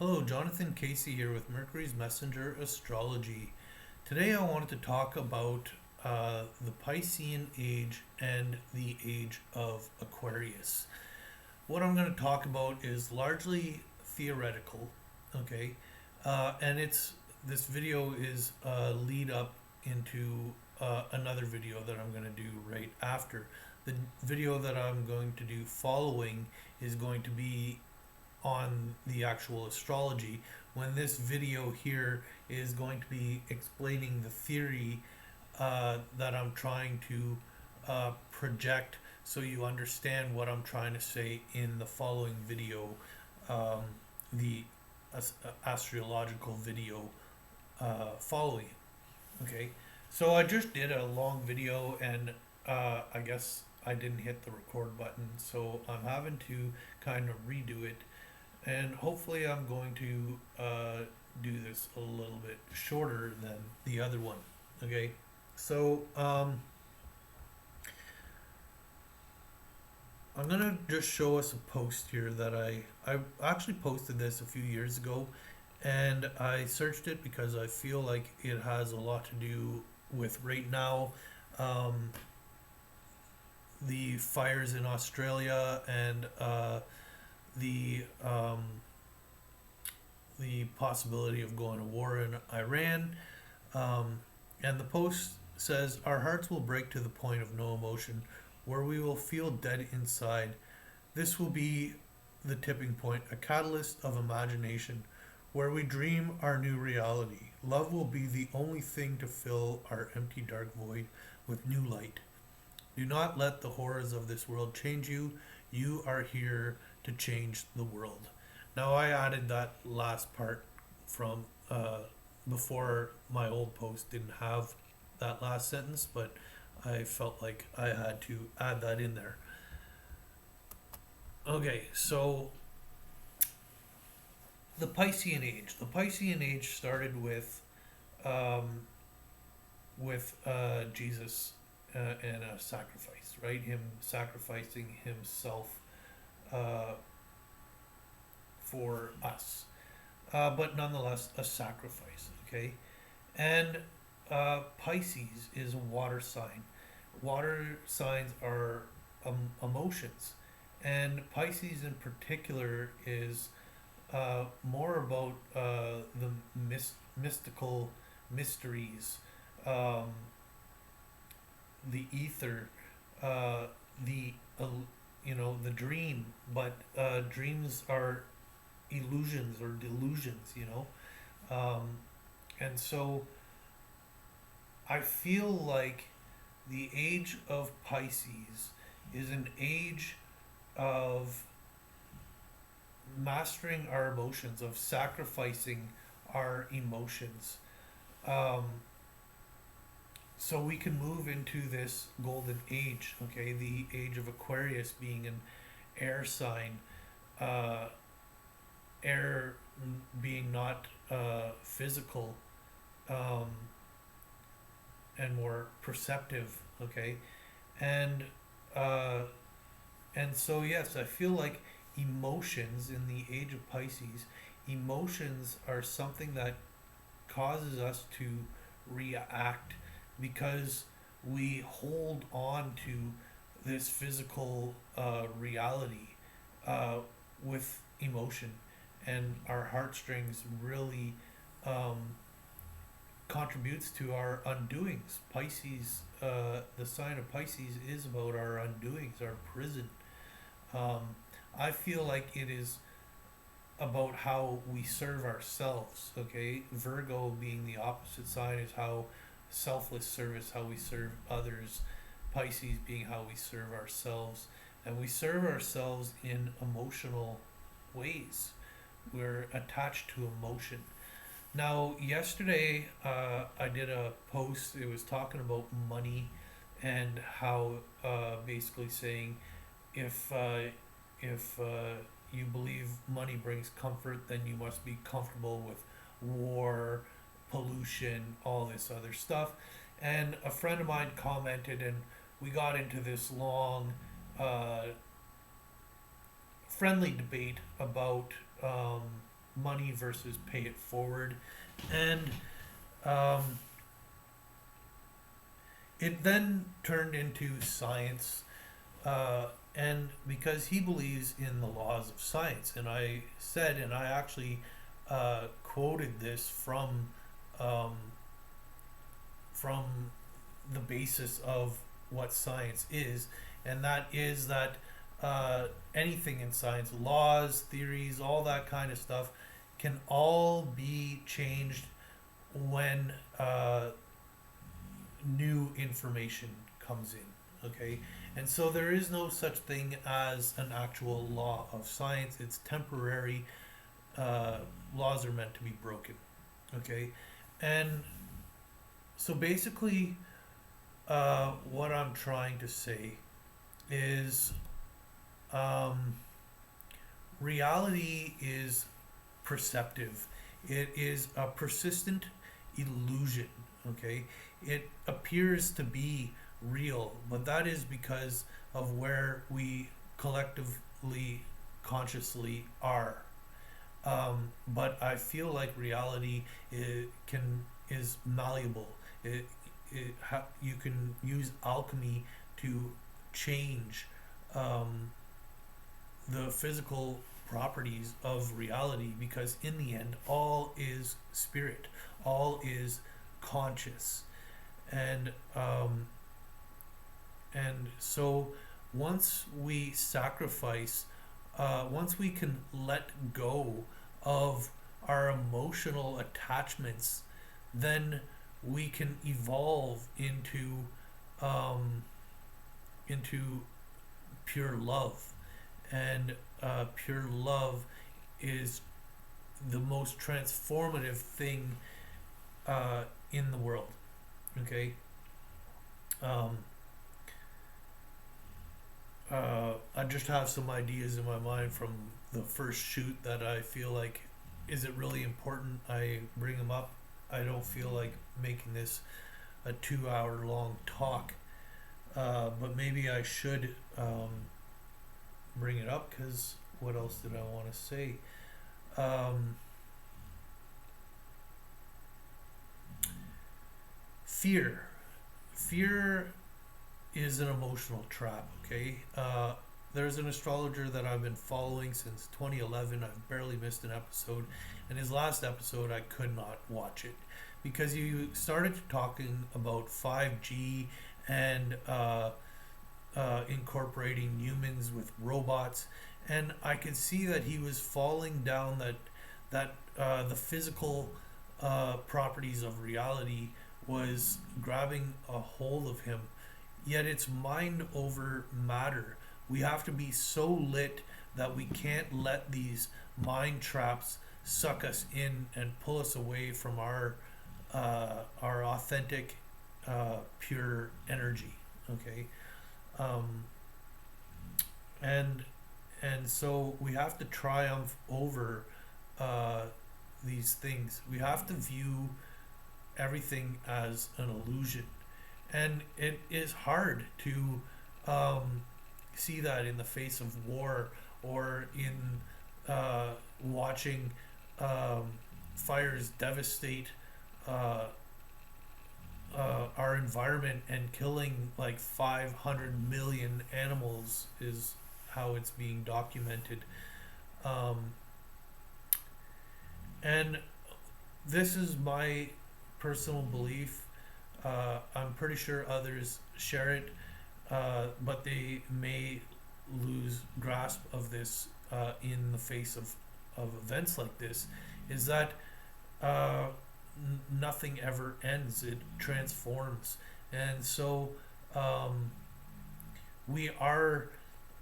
Hello, Jonathan Casey here with Mercury's Messenger Astrology. Today I wanted to talk about the Piscean age and the age of Aquarius. What I'm going to talk about is largely theoretical, okay? And this video is a lead up into another video that I'm going to do right after. The video that I'm going to do following is going to be on the actual astrology, when this video here is going to be explaining the theory that I'm trying to project, so you understand what I'm trying to say in the following video, the astrological video following. Okay, so I just did a long video and I guess I didn't hit the record button, so I'm having to kind of redo it, and hopefully I'm going to do this a little bit shorter than the other one. Okay, so I'm gonna just show us a post here that I actually posted this a few years ago, and I searched it because I feel like it has a lot to do with right now, the fires in Australia, and the the possibility of going to war in Iran. And the post says, "Our hearts will break to the point of no emotion, where we will feel dead inside. This will be the tipping point, a catalyst of imagination, where we dream our new reality. Love will be the only thing to fill our empty dark void with new light. Do not let the horrors of this world change you. You are here to change the world." Now, I added that last part from before. My old post didn't have that last sentence, but I felt like I had to add that in there. Okay, so the Piscean age. The Piscean age started um, with Jesus and a sacrifice, right? Him sacrificing himself uh, for us, but nonetheless a sacrifice. Okay, and Pisces is a water sign. Water signs are emotions, and Pisces in particular is more about the mystical mysteries, um, the ether, uh, the the dream. But dreams are illusions or delusions, and so I feel like the age of Pisces is an age of mastering our emotions, of sacrificing our emotions, um, so we can move into this golden age. Okay, the age of Aquarius being an air sign, uh, air being not physical, um, and more perceptive. Okay, and uh, and so yes, I feel like emotions in the age of Pisces, emotions are something that causes us to react, because we hold on to this physical reality uh, with emotion, and our heartstrings really um, contributes to our undoings. Pisces, the sign of Pisces is about our undoings, our prison. Um, I feel like it is about how we serve ourselves. Okay, Virgo being the opposite sign is how selfless service, how we serve others. Pisces being how we serve ourselves, and we serve ourselves in emotional ways. We're attached to emotion. Now, yesterday I did a post. It was talking about money, and how basically saying, if you believe money brings comfort, then you must be comfortable with war, pollution, all this other stuff. And a friend of mine commented, and we got into this long, uh, friendly debate about money versus pay it forward. And um, it then turned into science, and because he believes in the laws of science, and I said, and I actually quoted this um, from the basis of what science is, and that is that anything in science, laws, theories, all that kind of stuff, can all be changed when new information comes in. Okay, and so there is no such thing as an actual law of science. It's temporary. Laws are meant to be broken. Okay, and so basically, what I'm trying to say is um, reality is perceptive. It is a persistent illusion. Okay, it appears to be real, but that is because of where we collectively, consciously are. But I feel like reality is malleable. You can use alchemy to change um, the physical properties of reality, because in the end all is spirit, all is conscious. And um, and so once we sacrifice, once we can let go of our emotional attachments, then we can evolve um, into pure love. And pure love is the most transformative thing in the world. Okay. Um, I just have some ideas in my mind from the first shoot that I feel like, is it really important I bring them up? I don't feel like making this a 2 hour long talk, but maybe I should bring it up, because what else did I want to say? Um, fear. Fear is an emotional trap, okay? There's an astrologer that I've been following since 2011. I've barely missed an episode. And his last episode, I could not watch it because he started talking about 5G and incorporating humans with robots. And I could see that he was falling down that the physical properties of reality was grabbing a hold of him. Yet it's mind over matter. We have to be so lit that we can't let these mind traps suck us in and pull us away from our authentic, pure energy. Okay, um, and and so we have to triumph over uh, these things. We have to view everything as an illusion, and it is hard to see that in the face of war, or in watching fires devastate uh, our environment and killing like 500 million animals, is how it's being documented. Um, and this is my personal belief. I'm pretty sure others share it, but they may lose grasp of this in the face of events like this, is that nothing ever ends. It transforms. And so we are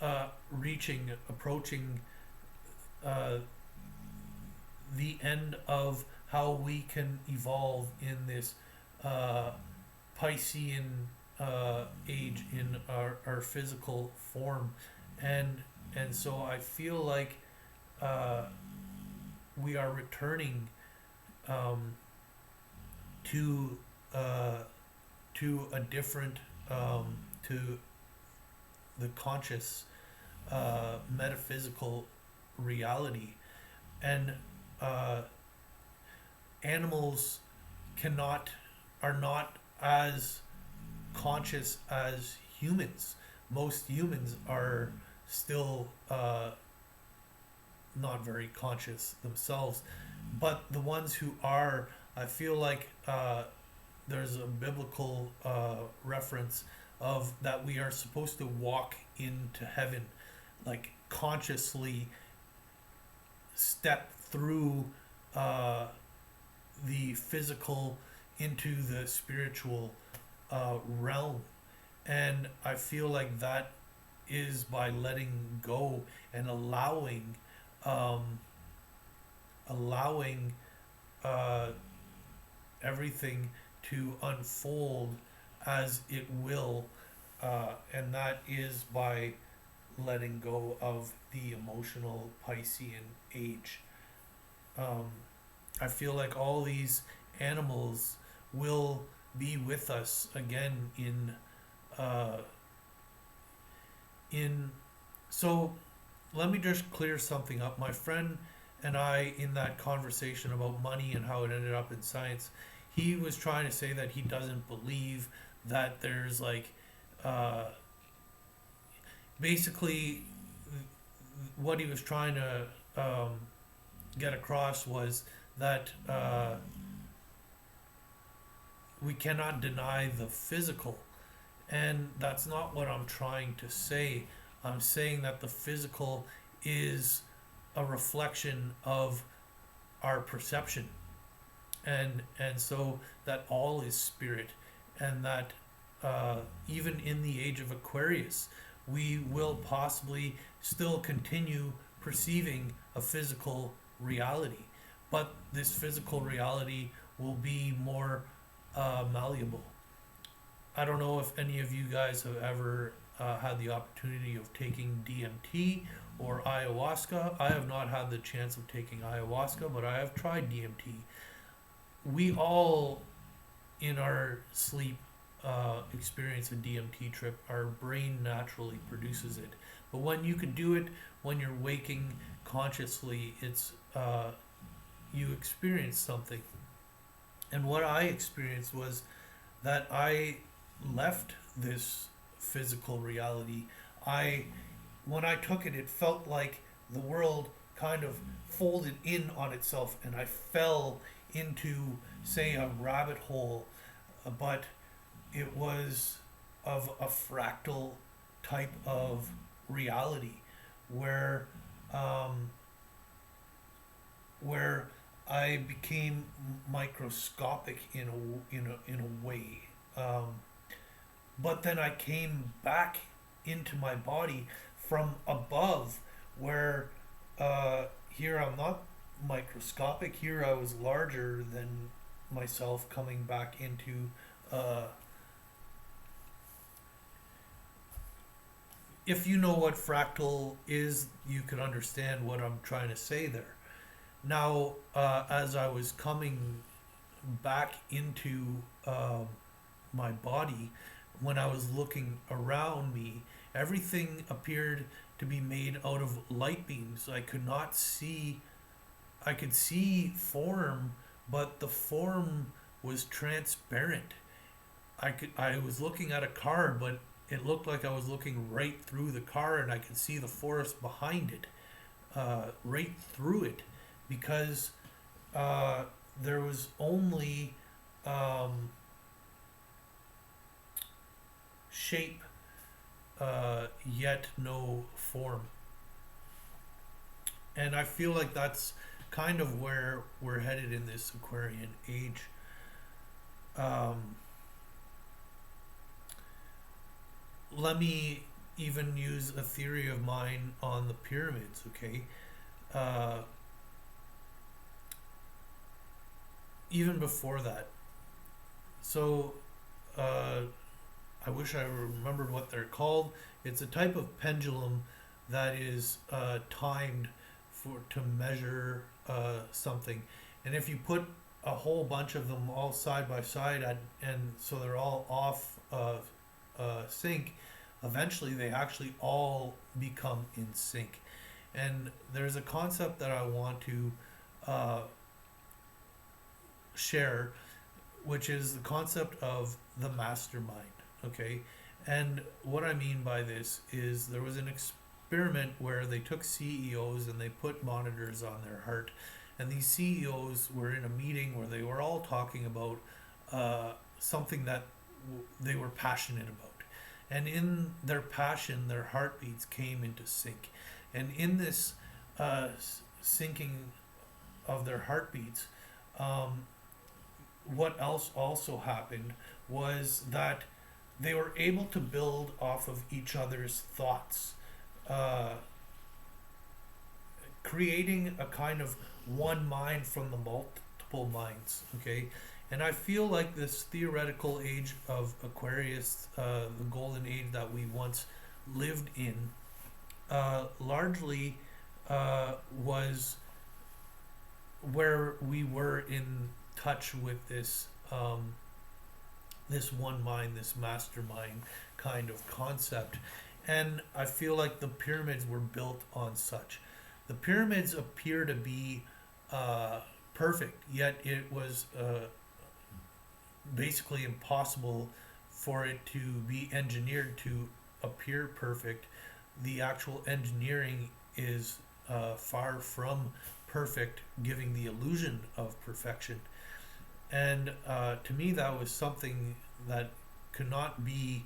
approaching the end of how we can evolve in this Piscean age in our physical form, and so I feel like we are returning to a different, to the conscious metaphysical reality. And uh, animals cannot are not as conscious as humans. Most humans are still not very conscious themselves, but the ones who are, I feel like there's a biblical reference of that we are supposed to walk into heaven, like consciously step through uh, the physical into the spiritual realm. And I feel like that is by letting go and um, allowing uh, everything to unfold as it will, and that is by letting go of the emotional Piscean age. Um, I feel like all these animals will be with us again uh, in. So let me just clear something up. My friend and I, in that conversation about money and how it ended up in science, he was trying to say that he doesn't believe that there's like uh, basically what he was trying to get across was that we cannot deny the physical. And that's not what I'm trying to say. I'm saying that the physical is a reflection of our perception. And so that all is spirit, and that even in the age of Aquarius, we will possibly still continue perceiving a physical reality, but this physical reality will be more malleable. I don't know if any of you guys have ever had the opportunity of taking DMT or ayahuasca. I have not had the chance of taking ayahuasca, but I have tried DMT. We all, in our sleep, experience a DMT trip. Our brain naturally produces it. But when you can do it when you're waking consciously, it's you experience something. And what I experienced was that I left this physical reality. I When I took it, it felt like the world kind of folded in on itself, and I fell into, say, a rabbit hole, but it was of a fractal type of reality where um, where I became microscopic in a way. But then I came back into my body from above, where here I'm not microscopic. Here I was larger than myself, coming back into. If you know what fractal is, you can understand what I'm trying to say there. Now, as I was coming back into my body, when I was looking around me, everything appeared to be made out of light beams. I could not see, I could see form, but the form was transparent. I was looking at a car, but it looked like I was looking right through the car, and I could see the forest behind it, right through it, because there was only shape, yet no form. And I feel like that's kind of where we're headed in this Aquarian age. Let me even use a theory of mine on the pyramids, okay? Uh, Even before that. So, I wish I remembered what they're called. It's a type of pendulum that is timed to measure something. And if you put a whole bunch of them all side by side, and so they're all off sync, eventually they actually all become in sync. And there's a concept that I want to uh, share, which is the concept of the mastermind. Okay, and what I mean by this is there was an experiment where they took CEOs and they put monitors on their heart, and these CEOs were in a meeting where they were all talking about something that they were passionate about, and in their passion, their heartbeats came into sync, and in this syncing of their heartbeats, what else also happened was that they were able to build off of each other's thoughts, uh, creating a kind of one mind from the multiple minds. Okay, and I feel like this theoretical age of Aquarius, the golden age that we once lived in, largely was where we were in touch with this this one mind, this mastermind kind of concept. And I feel like the pyramids were built on such. The pyramids appear to be perfect, yet it was basically impossible for it to be engineered to appear perfect. The actual engineering is far from perfect, giving the illusion of perfection. And to me, that was something that could not be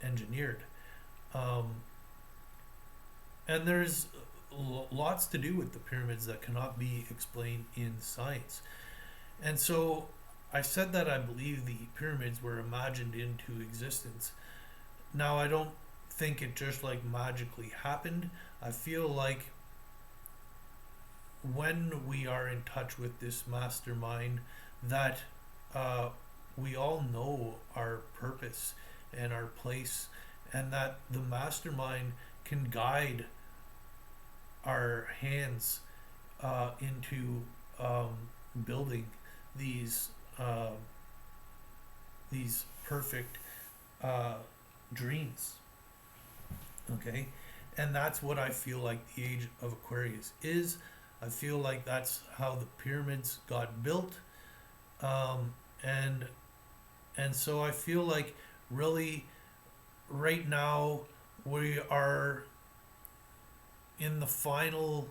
engineered. And there's lots to do with the pyramids that cannot be explained in science. And so I said that I believe the pyramids were imagined into existence. Now, I don't think it just like magically happened. I feel like when we are in touch with this mastermind, that we all know our purpose and our place, and that the mastermind can guide our hands into building these perfect dreams. Okay, and that's what I feel like the age of Aquarius is. I feel like that's how the pyramids got built, and so I feel like really right now we are in the final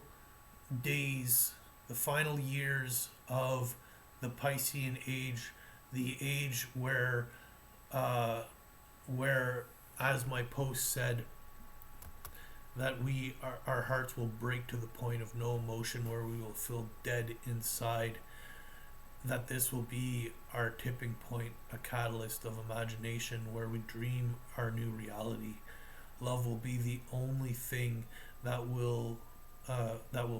days, the final years of the Piscean age, the age where as my post said, that our hearts will break to the point of no emotion, where we will feel dead inside, that this will be our tipping point, a catalyst of imagination where we dream our new reality. Love will be the only thing that will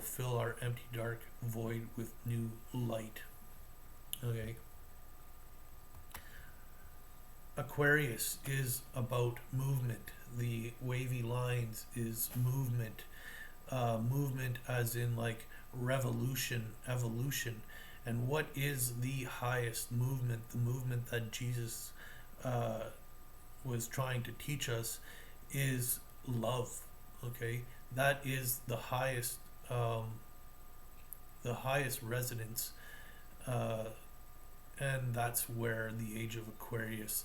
fill our empty dark void with new light. Okay. Aquarius is about movement. The wavy lines is movement. Movement as in like revolution, evolution. And what is the highest movement? The movement that Jesus was trying to teach us is love. Okay, that is the highest resonance, and that's where the age of Aquarius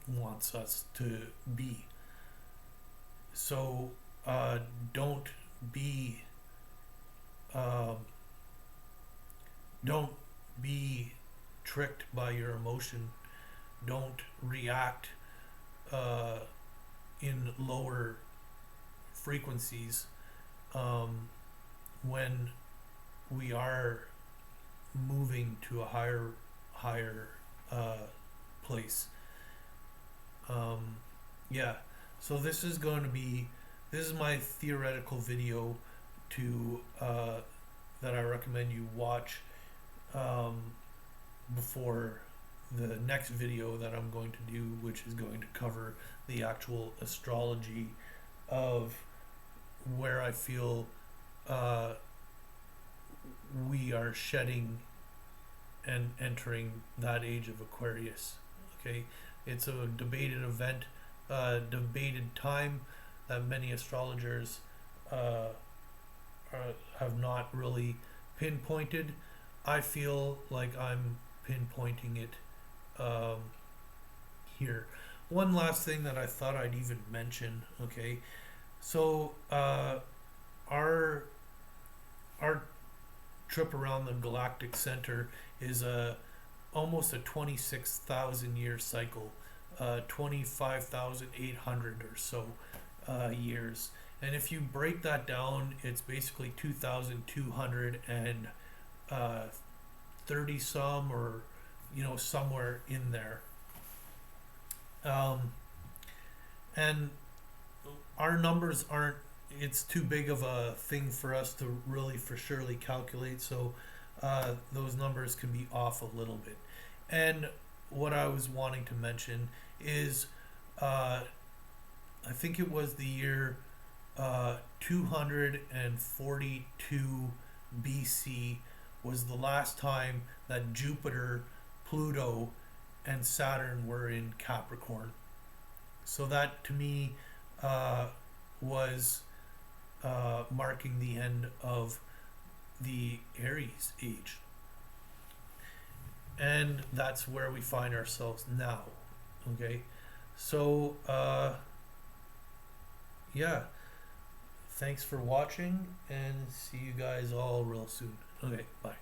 wants us to be. So don't be tricked by your emotion. Don't react in lower frequencies when we are moving to a higher place. Yeah, so this is my theoretical video to that I recommend you watch before the next video that I'm going to do, which is going to cover the actual astrology of where I feel we are shedding and entering that age of Aquarius. Okay, it's a debated event, debated time that many astrologers have not really pinpointed. I feel like I'm pinpointing it here. One last thing that I thought I'd even mention. Okay, so our our trip around the galactic center is almost a 26,000 year cycle, 25,800 or so years. And if you break that down, it's basically 2,230 some, or somewhere in there. And our numbers aren't, it's too big of a thing for us to really for surely calculate, so those numbers can be off a little bit. And what I was wanting to mention is I think it was the year 242 BC was the last time that Jupiter, Pluto, and Saturn were in Capricorn. So that to me was marking the end of the Aries age. And that's where we find ourselves now. Okay, so yeah, thanks for watching, and see you guys all real soon. Okay, bye.